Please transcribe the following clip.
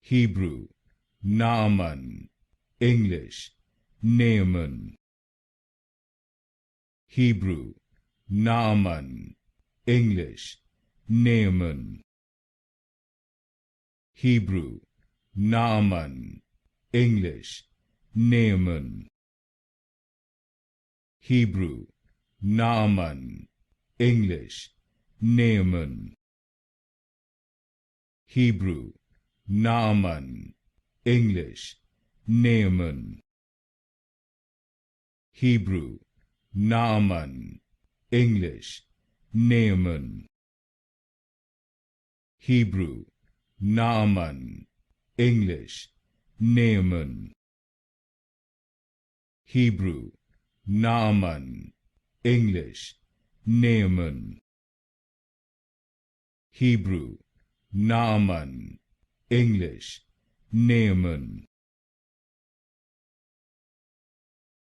Hebrew, Naaman. English, Naaman. Hebrew, Naaman. English, Naaman. Hebrew, Naaman. English, Naaman. Hebrew, Naaman. English, Naaman. Hebrew, Naaman. English, Naaman. Hebrew, Naaman. English, Naaman. Hebrew, Naaman. English, Naaman. Hebrew, Naaman. English, Naaman. Hebrew, Naaman. English, Naaman.